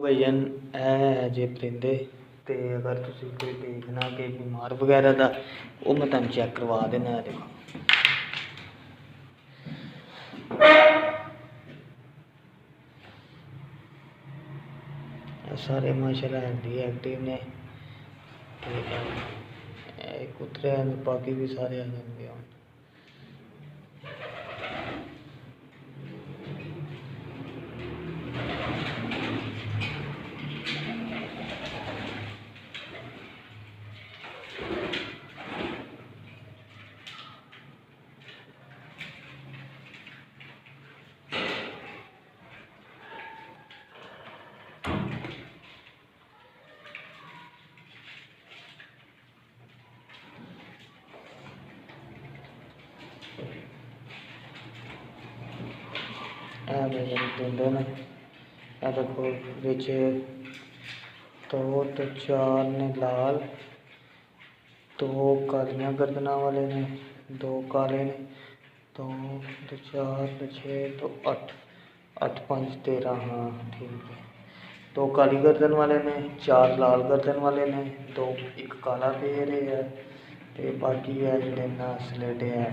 भजन है जे परिंदे ते अगर तुसी कोई देखना कि बीमार वगैरह दा वो मैं तुहानू चेक करवा देना। देखो सारे माशाल्लाह हेल्दी एक्टिव ने एक उतरे हैं, बाकी भी सारे आ जाएंगे। दिंदे ने देखो बिच दो तो चार ने लाल, दो कालियां गर्दना वाले ने, दो काले ने, दो तो चार तो छे तो अठ, 8 5 13। हाँ ठीक है। दो काली गर्दन वाले ने, 4 लाल गर्दन वाले ने, दो एक काला पेड़ है ते बाकी है जेह्ड़े ना सलेटे है